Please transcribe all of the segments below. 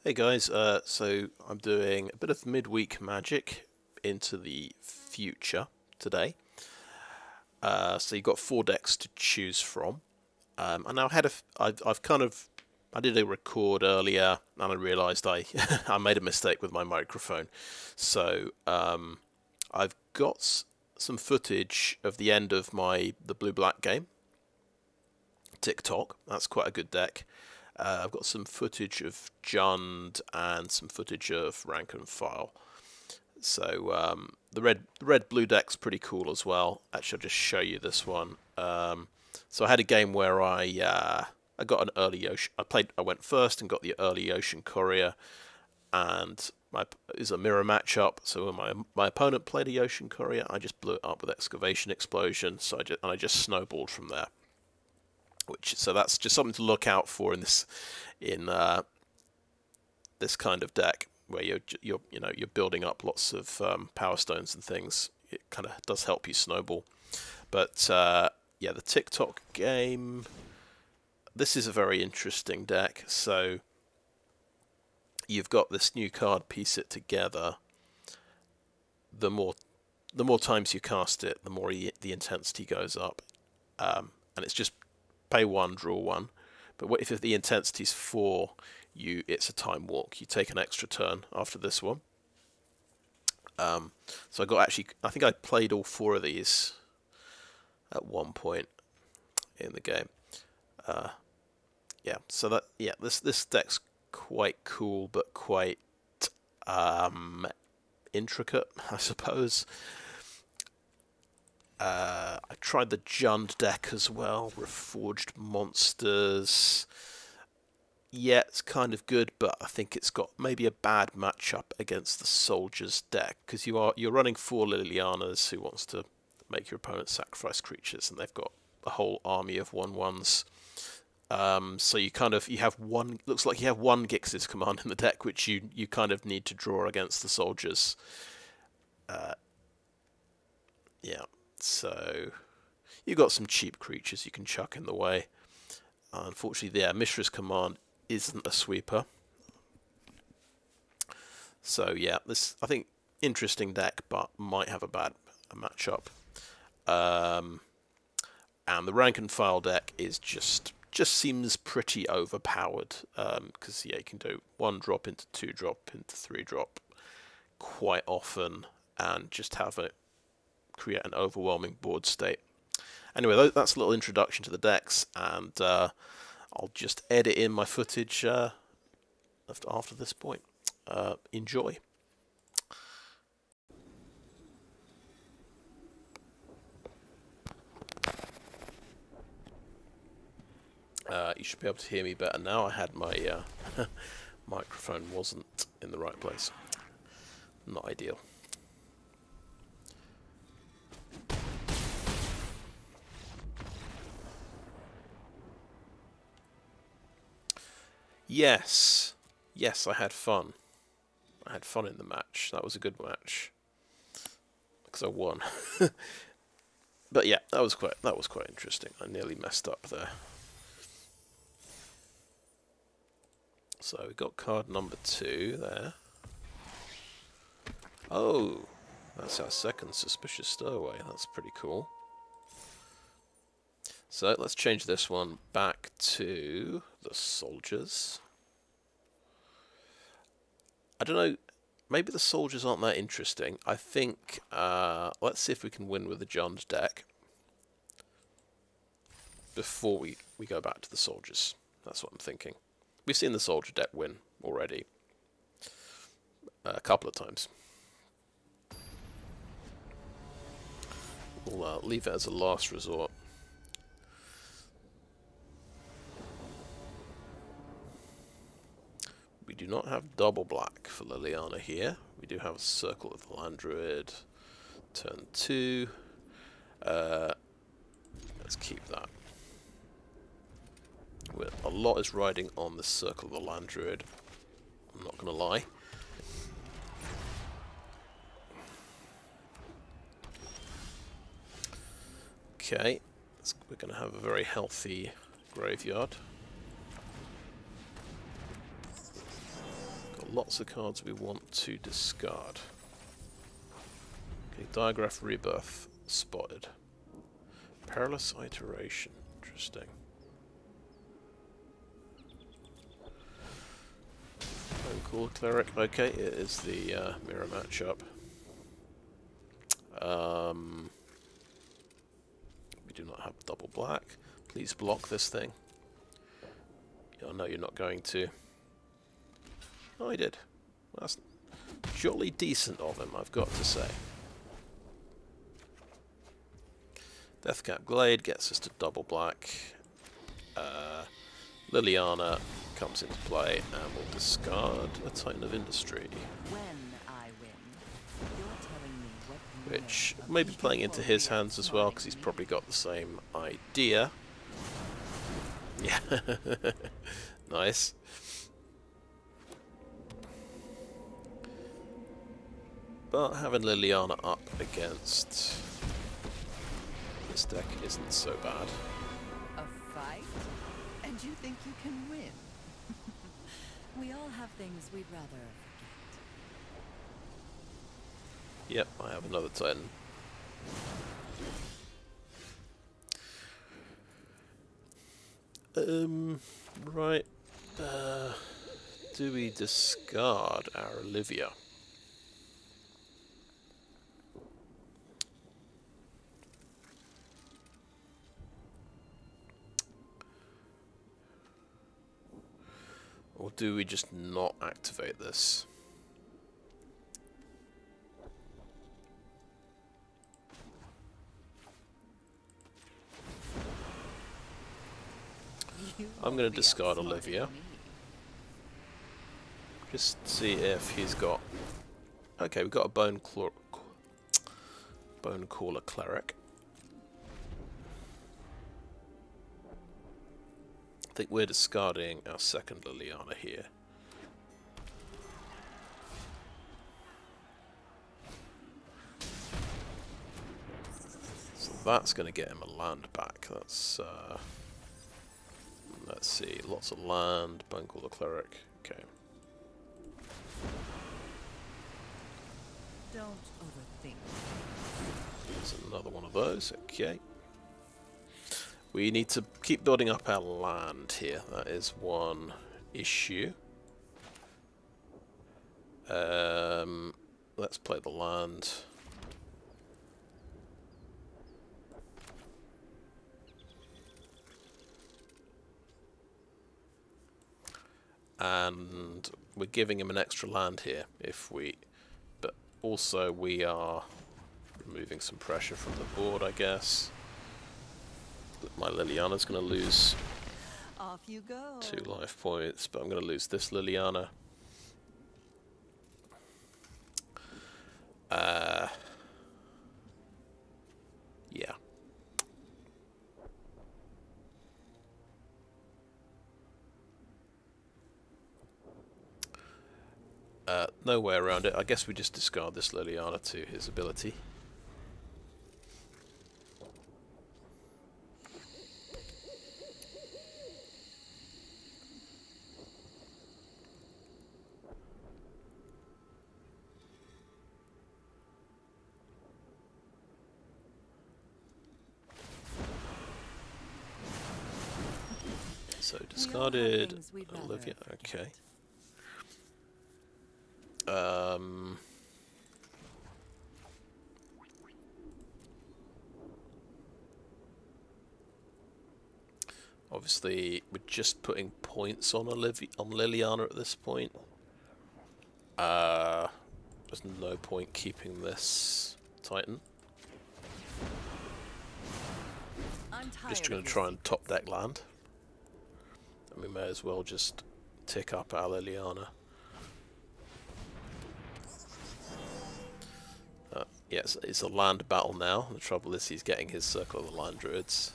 Hey guys, so I'm doing a bit of Midweek Magic into the future today. So you've got 4 decks to choose from. I now had I've kind of I did a record earlier and I realised I I made a mistake with my microphone. So I've got some footage of the end of the blue-black game. TikTok. That's quite a good deck. I've got some footage of Jund and some footage of Rank and File. So the red blue deck's pretty cool as well. Actually, I'll just show you this one. So I had a game where I got an early ocean. I went first and got the early ocean courier, and it was a mirror matchup. So when my opponent played a ocean courier, I just blew it up with excavation explosion. So I just snowballed from there. So that's just something to look out for in this kind of deck where you're building up lots of power stones and things. It kind of does help you snowball. But yeah, the TikTok game. This is a very interesting deck. So you've got this new card, piece it together. The more times you cast it, the more the intensity goes up, and it's just pay 1, draw 1. But if the intensity's 4, it's a time walk. You take an extra turn after this one. So I think I played all 4 of these at one point in the game. This deck's quite cool, but quite intricate, I suppose. I tried the Jund deck as well, Reforged Monsters. Yeah, it's kind of good, but I think it's got maybe a bad matchup against the Soldiers deck, because you're running 4 Lilianas who wants to make your opponent sacrifice creatures, and they've got a whole army of 1/1s. So you have one. Looks like you have one Gix's command in the deck, which you kind of need to draw against the Soldiers. Yeah. So you've got some cheap creatures you can chuck in the way. Unfortunately, Mishra's command isn't a sweeper. So yeah, I think interesting deck, but might have a bad matchup. And the rank and file deck is just seems pretty overpowered, because you can do 1 drop into 2 drop into 3 drop quite often, and just have it create an overwhelming board state. Anyway, that's a little introduction to the decks, and I'll just edit in my footage after this point. Enjoy. You should be able to hear me better now. I had my microphone wasn't in the right place. Not ideal. Yes, I had fun. I had fun in the match. That was a good match because I won. But yeah, that was quite interesting. I nearly messed up there. So we got card number 2 there. Oh, that's our second Suspicious Stowaway. That's pretty cool. So let's change this one back to the Soldiers. I don't know, maybe the Soldiers aren't that interesting. I think, let's see if we can win with the Jund deck before we go back to the Soldiers. That's what I'm thinking. We've seen the Soldier deck win already a couple of times. We'll leave it as a last resort. We do not have double black for Liliana here. We do have a Circle of the Land Druid. Turn 2. Let's keep that. A lot is riding on the Circle of the Land Druid. I'm not going to lie. Okay, we're going to have a very healthy graveyard. lots of cards we want to discard. Okay, Diagraph Rebirth spotted. Perilous Iteration. Interesting. Cool Cleric. Okay, it is the mirror matchup. We do not have double black. Please block this thing. I know you're not going to. Oh, he did. That's jolly decent of him, I've got to say. Deathcap Glade gets us to double black. Liliana comes into play and will discard a Titan of Industry. When I win, you're telling me what Which may be playing into his hands as well, because he's probably got the same idea. Yeah. Nice. But having Liliana up against this deck isn't so bad. a fight? And you think you can win? We all have things we'd rather forget. Yep, I have another Titan. Right. Do we discard our Olivia? Or do we just not activate this? I'm going to discard Olivia. Just see if he's got... Okay, we've got a Bone Caller Cleric. I think we're discarding our second Liliana here. So that's going to get him a land back. That's... let's see, lots of land, Bone Caller Cleric. Okay. Don't overthink. There's another one of those. Okay. We need to keep building up our land here. That is one issue. Let's play the land. And we're giving him an extra land here if we... But also we are removing some pressure from the board, I guess. My Liliana's going to lose Off you go. 2 life points, but I'm going to lose this Liliana. Yeah. No way around it. I guess we just discard this Liliana to his ability. So discarded Olivia. Okay. Obviously, we're just putting points on Liliana at this point. There's no point keeping this Titan. Just going to try and top deck land. And we may as well just tick up our Liliana. Yes, it's a land battle now. The trouble is he's getting his Circle of the Lion Druids.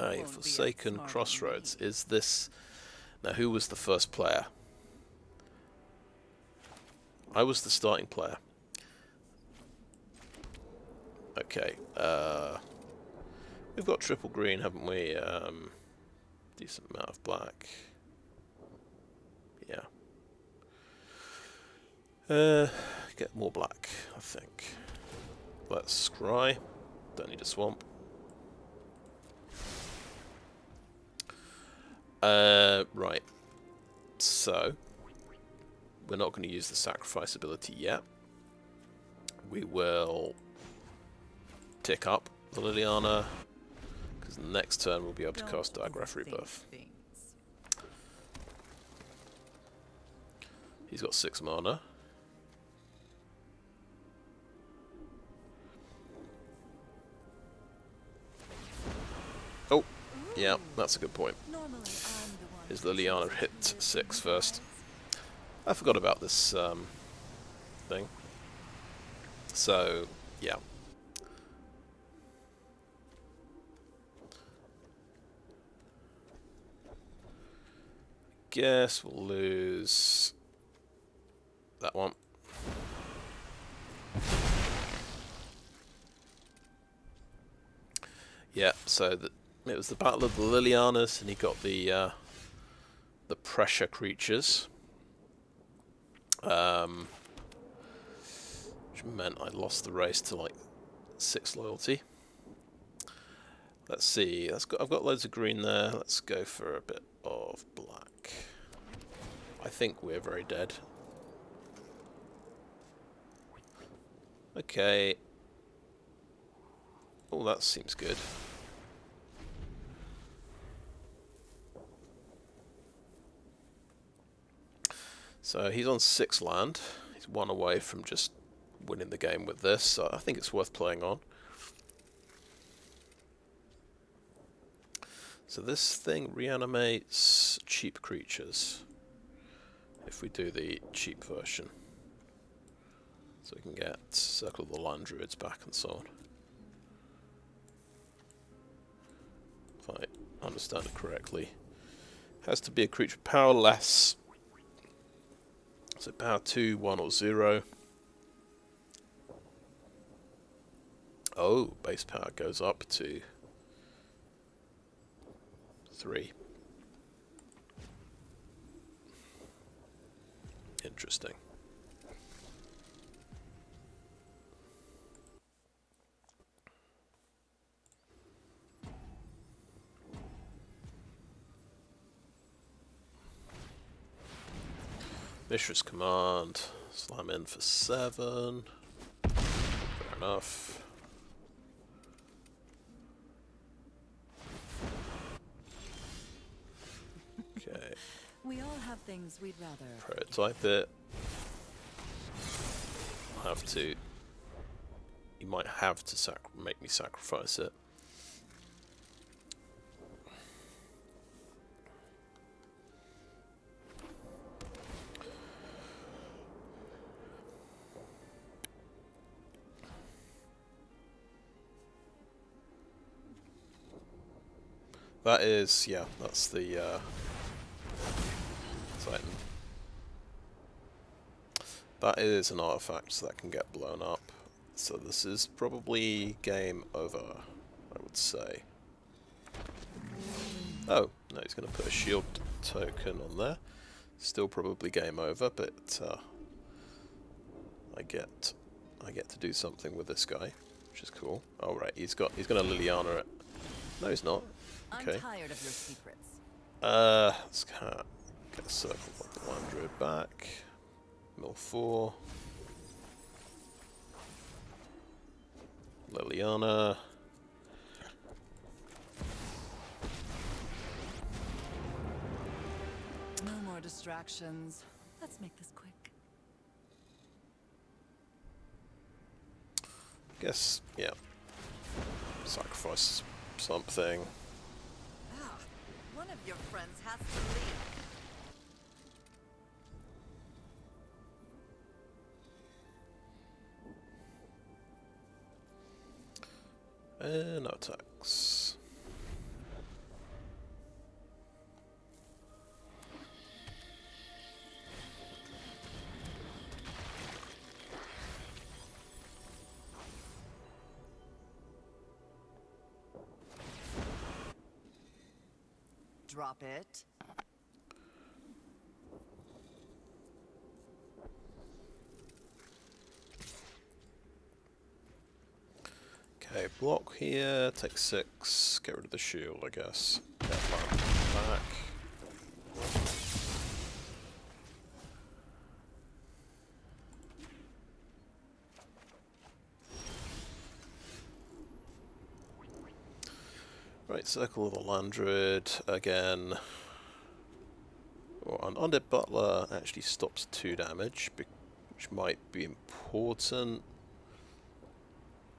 A Forsaken Crossroads. Is this... Now, who was the first player? I was the starting player. Okay. We've got triple green, haven't we? Decent amount of black. Yeah. Get more black, I think. Let's scry. Don't need a swamp. Right. So, we're not going to use the sacrifice ability yet. We will tick up the Liliana, because the next turn we'll be able to cast Diagraph Rebirth. He's got 6 mana. Oh, yeah, that's a good point. His Liliana hit 6 first. I forgot about this thing. So, yeah. Guess we'll lose that one. Yeah, so it was the Battle of the Lilianas, and he got the pressure creatures, which meant I lost the race to like 6 loyalty. Let's see. I've got loads of green there. Let's go for a bit of black. I think we're very dead. Okay. Oh, that seems good. So he's on 6 land. He's 1 away from just winning the game with this, so I think it's worth playing on. So this thing reanimates cheap creatures, if we do the cheap version. So we can get Circle of the Land Druids back and so on. If I understand it correctly. Has to be a creature powerless. So power 2, 1 or 0. Oh, base power goes up to 3. Interesting. Mishra's Command, slam in for 7. Fair enough. Okay. We all have things we'd rather Prototype it. I'll have to. You might have to make me sacrifice it. That is, yeah, that's the Titan. That is an artifact that can get blown up. So this is probably game over, I would say. Oh, no, he's going to put a shield token on there. Still probably game over, but I get to do something with this guy, which is cool. Oh right, he's going to Liliana it. No, he's not. Okay. I'm tired of your secrets. Let's get Circle of the Land Druid back. Mill 4. Liliana. No more distractions. Let's make this quick. Guess, yeah. Sacrifice something. Ah, one of your friends has to leave. No attacks. drop it. Okay, block here, take 6, get rid of the shield, I guess. Get back. Right, Circle of the Landred again. Or an Undead Butler actually stops 2 damage, which might be important.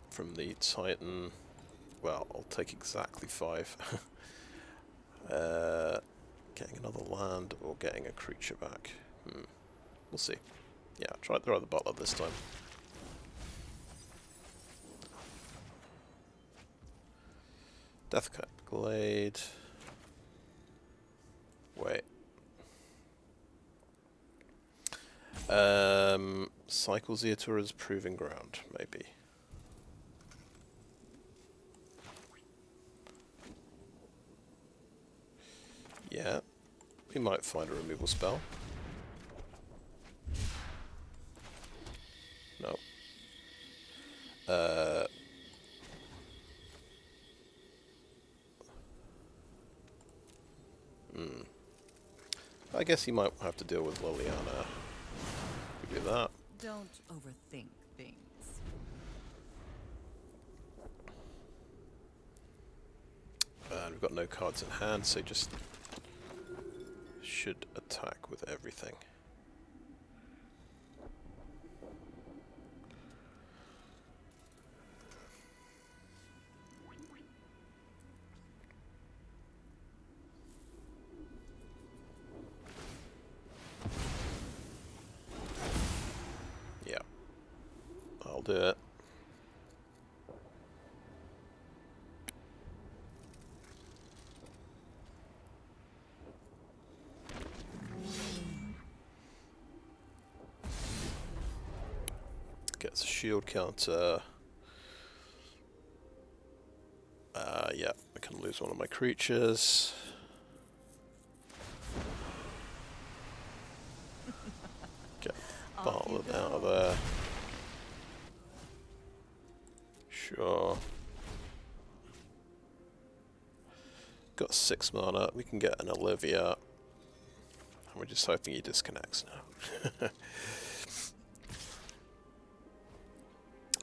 From the Titan, well, I'll take exactly 5. Getting another land or getting a creature back. We'll see. Yeah, try the Butler this time. Deathcut Glade. Wait. Cycle Zeator's Proving Ground, maybe. Yeah, we might find a removal spell. No. I guess he might have to deal with Liliana. We do that. Don't overthink things. And we've got no cards in hand, so just should attack with everything. Yeah, I'll do it. Gets a shield counter. Yeah, I can lose one of my creatures. Get Bartlett out of there. Sure. Got 6 mana. We can get an Olivia. And we're just hoping he disconnects now.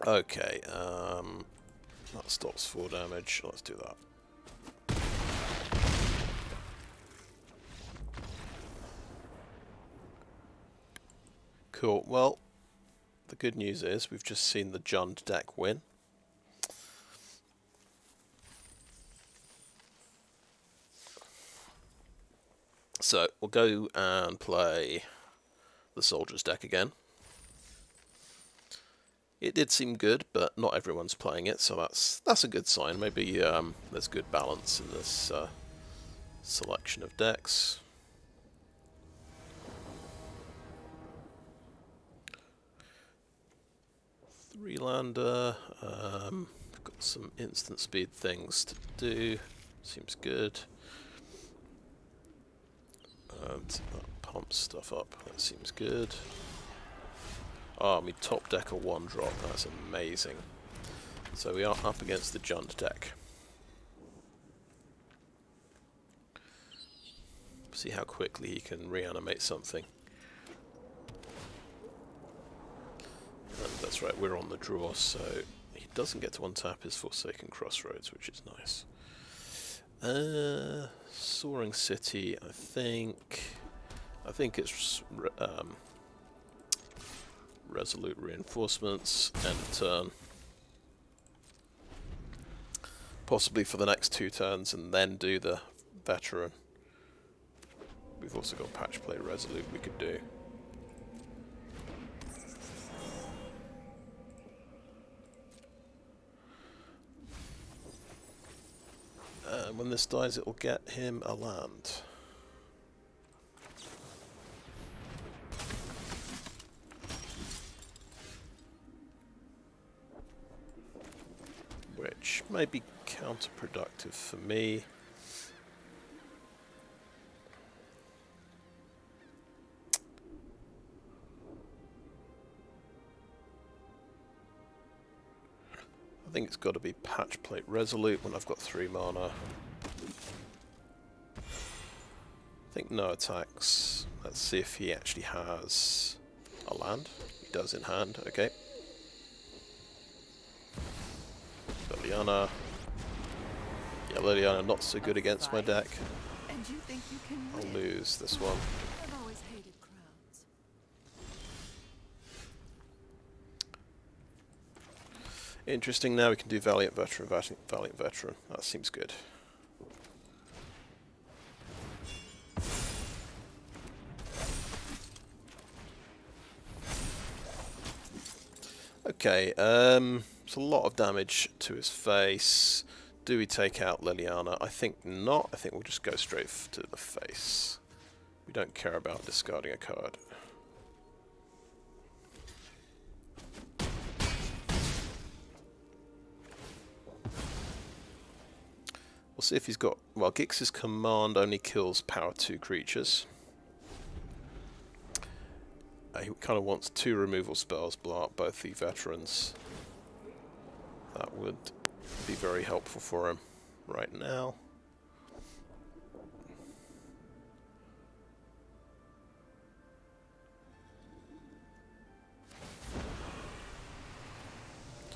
Okay, that stops 4 damage. Let's do that. Cool. Well, the good news is we've just seen the Jund deck win. So we'll go and play the Soldiers deck again. It did seem good, but not everyone's playing it, so that's a good sign. Maybe there's good balance in this selection of decks. Three-lander. We've got some instant speed things to do. Seems good. And pump stuff up. That seems good. Oh, we top deck a 1-drop. That's amazing. So we are up against the Jund deck. See how quickly he can reanimate something. And that's right, we're on the draw, so he doesn't get to untap his Forsaken Crossroads, which is nice. Soaring City, I think it's Resolute Reinforcements, end of turn. Possibly for the next 2 turns, and then do the Veteran. We've also got Patch Play Resolute we could do. And when this dies, it will get him a land. Which may be counterproductive for me. I think it's got to be Patch Plate Resolute when I've got 3 mana. I think no attacks. Let's see if he actually has a land. He does in hand, okay. Liliana. Yeah, Liliana not so good against my deck. And you think you can I'll win? lose this one. I've always hated crowds. Interesting, now we can do Valiant Veteran, Valiant Veteran. That seems good. Okay, it's a lot of damage to his face. Do we take out Liliana? I think not. I think we'll just go straight to the face. We don't care about discarding a card. We'll see if he's got... Well, Gix's command only kills power 2 creatures. He kind of wants 2 removal spells, blow up both the veterans. That would be very helpful for him right now.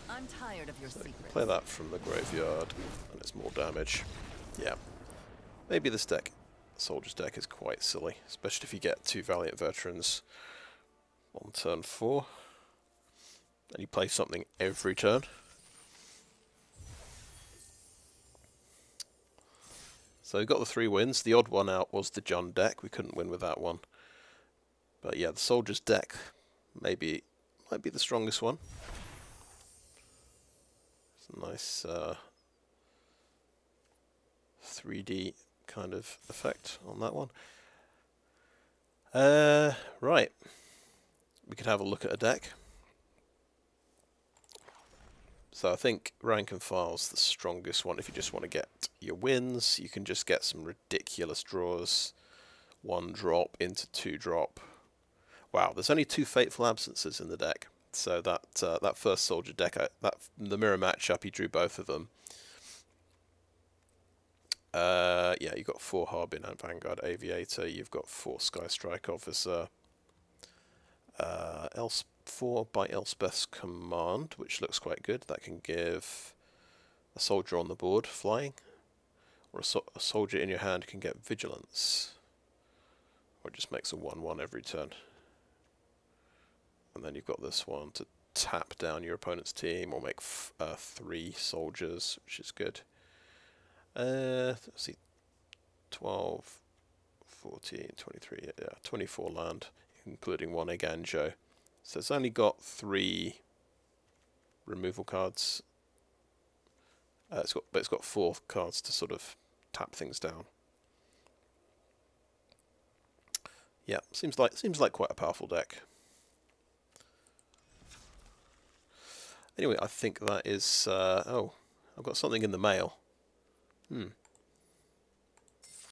I'm tired of your secrets. Play that from the graveyard, and it's more damage. Yeah. Maybe this deck, Soldier's deck, is quite silly, especially if you get 2 Valiant Veterans on turn 4, and you play something every turn. So we got the 3 wins. The odd one out was the John deck. We couldn't win with that one. But yeah, the Soldier's deck might be the strongest one. It's a nice 3D kind of effect on that one. Right. We could have a look at a deck. So I think Rank and File's the strongest one. If you just want to get your wins, you can just get some ridiculous draws. 1 drop into 2 drop. Wow, there's only 2 Fateful Absences in the deck. So that first Soldier deck, the mirror matchup, he drew both of them. Yeah, you've got 4 Harbin and Vanguard Aviator. You've got 4 Sky Strike Officer. 4 by Elspeth's command, which looks quite good. That can give a soldier on the board flying, or a soldier in your hand can get vigilance, or it just makes a 1/1 every turn. And then you've got this one to tap down your opponent's team, or make 3 soldiers, which is good. Let's see, 12, 14, 23, yeah, 24 land, including 1 Eganjo. So it's only got 3 removal cards. But it's got 4 cards to sort of tap things down. Yeah, seems like quite a powerful deck. Anyway, I think that is. Oh, I've got something in the mail.